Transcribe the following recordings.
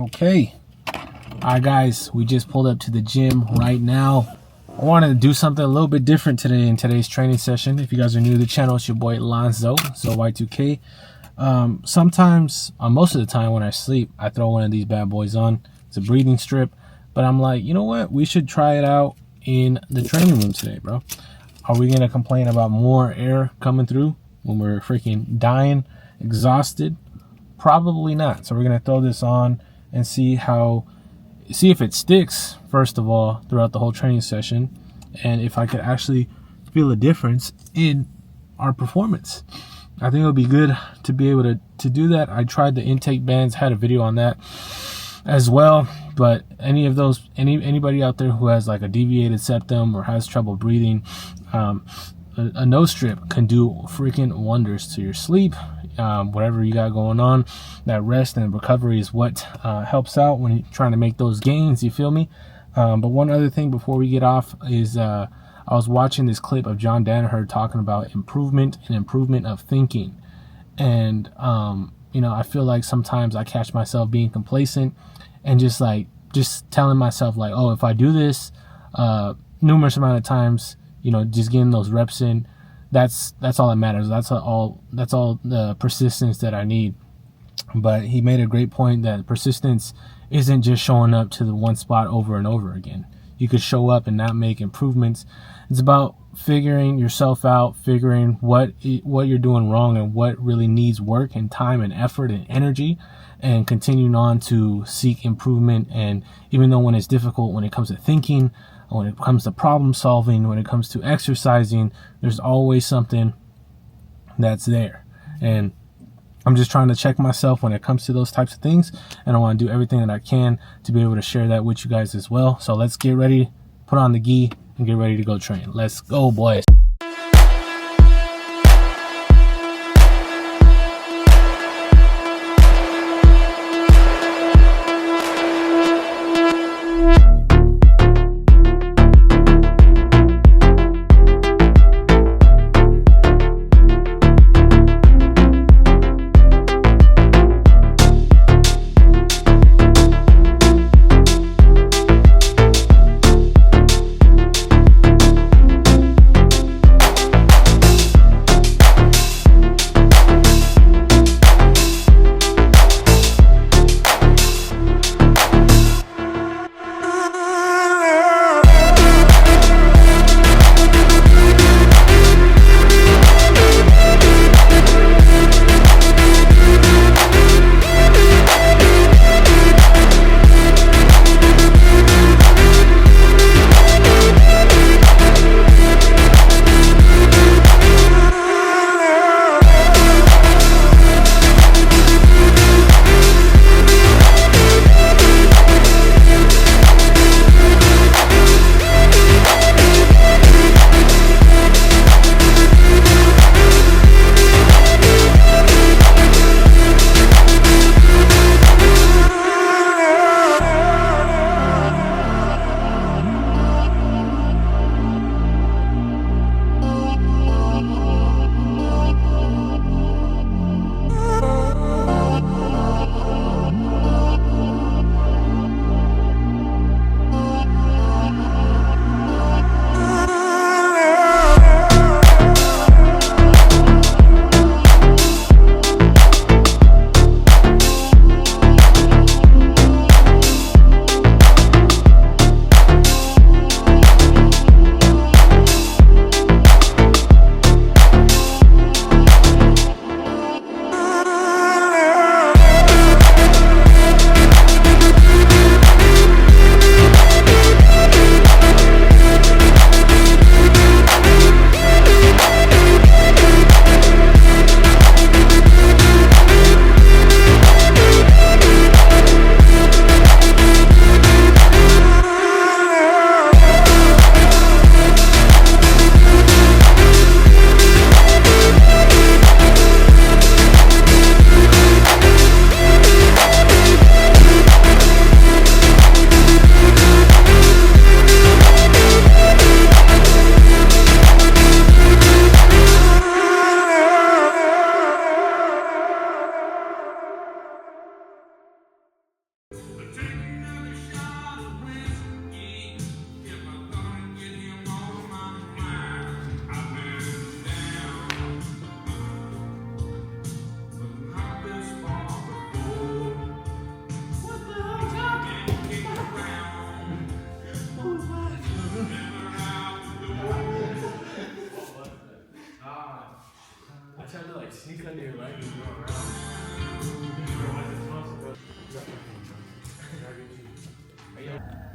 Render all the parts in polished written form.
Okay. Alright guys, we just pulled up to the gym right now. I wanted to do something a little bit different today in today's training session. If you guys are new to the channel, it's your boy Lonzo, so Y2K. Sometimes, most of the time when I sleep, I throw one of these bad boys on. It's a breathing strip, but I'm like, you know what? We should try it out in the training room today, bro. Are we gonna complain about more air coming through when we're freaking dying, exhausted? Probably not. So we're gonna throw this on and see if it sticks, first of all, throughout the whole training session, and if I could actually feel a difference in our performance. I think it would be good to be able to do that. I tried the intake bands, had a video on that as well, but anybody out there who has like a deviated septum or has trouble breathing, a nose strip can do freaking wonders to your sleep. Whatever you got going on, that rest and recovery is what helps out when you're trying to make those gains, you feel me? But one other thing before we get off is I was watching this clip of John Danaher talking about improvement of thinking, and I feel like sometimes I catch myself being complacent and just telling myself like, oh, if I do this numerous amount of times, just getting those reps in, that's all that matters. That's all the persistence that I need. But he made a great point that persistence isn't just showing up to the one spot over and over again. You could show up and not make improvements. It's about figuring yourself out, figuring what you're doing wrong and what really needs work and time and effort and energy, and continuing on to seek improvement. And even though when it's difficult, when it comes to thinking, when it comes to problem solving, when it comes to exercising, there's always something that's there. And I'm just trying to check myself when it comes to those types of things, and I want to do everything that I can to be able to share that with you guys as well. So let's get ready, put on the gi, and get ready to go train. Let's go, boys.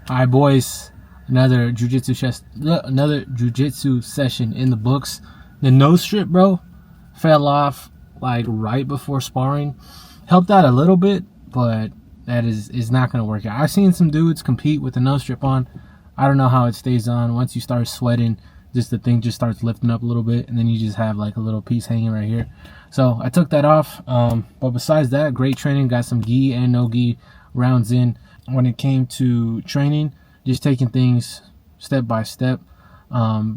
All right, boys. Another jujitsu session in the books. The nose strip, bro, fell off like right before sparring. Helped out a little bit, but that is not going to work out. I've seen some dudes compete with the nose strip on. I don't know how it stays on. Once you start sweating, just the thing just starts lifting up a little bit, and then you just have like a little piece hanging right here. So I took that off. But besides that, great training. Got some gi and no gi rounds in. When it came to training, just taking things step by step,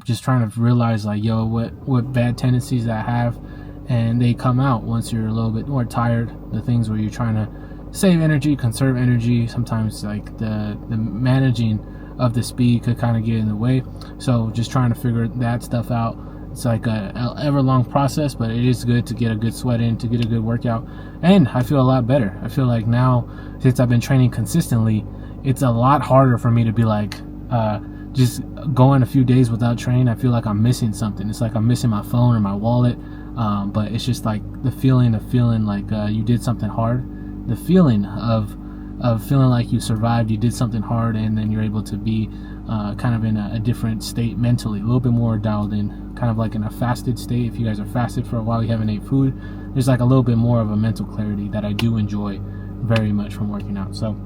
just trying to realize like, yo, what bad tendencies I have, and they come out once you're a little bit more tired. The things where you're trying to save energy, conserve energy. Sometimes like the managing of the speed could kind of get in the way. So just trying to figure that stuff out. It's like a ever long process, but it is good to get a good sweat in, to get a good workout, and I feel a lot better. I feel like now, since I've been training consistently, it's a lot harder for me to be like just going a few days without training. I feel like I'm missing something. It's like I'm missing my phone or my wallet, but it's just like the feeling of feeling like you did something hard, the feeling of feeling like you survived, you did something hard, and then you're able to be kind of in a different state mentally, a little bit more dialed in, kind of like in a fasted state. If you guys are fasted for a while, you haven't ate food, there's like a little bit more of a mental clarity that I do enjoy very much from working out. So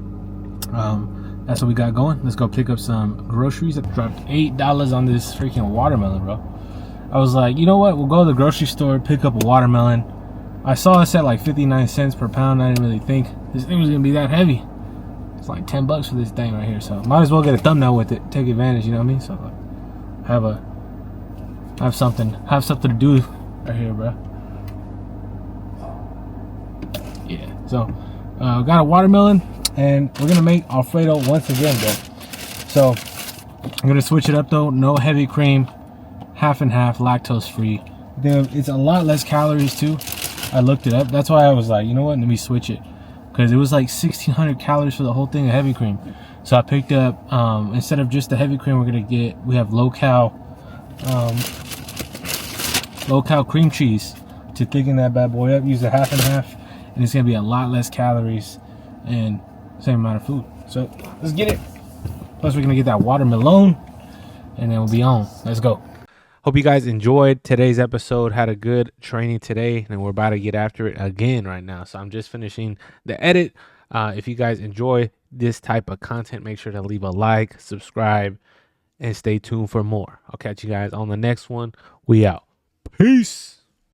that's what we got going. Let's go pick up some groceries. I dropped $8 on this freaking watermelon, bro. I was like, you know what, we'll go to the grocery store, pick up a watermelon. I saw this at like 59 cents per pound. I didn't really think this thing was gonna be that heavy. It's like $10 for this thing right here, so might as well get a thumbnail with it, take advantage, you know what I mean? So like, have something to do right here, bro. Yeah, so got a watermelon, and we're gonna make Alfredo once again, bro. So I'm gonna switch it up though. No heavy cream, half and half, lactose free. It's a lot less calories too. I looked it up. That's why I was like, you know what, let me switch it, because it was like 1,600 calories for the whole thing of heavy cream. So I picked up, instead of just the heavy cream, we have low cal cream cheese to thicken that bad boy up. Use a half and half, and it's gonna be a lot less calories and same amount of food. So let's get it. Plus we're gonna get that watermelon, and then we'll be on. Let's go. Hope you guys enjoyed today's episode. Had a good training today, and we're about to get after it again right now. So I'm just finishing the edit. If you guys enjoy this type of content, make sure to leave a like, subscribe, and stay tuned for more. I'll catch you guys on the next one. We out. Peace.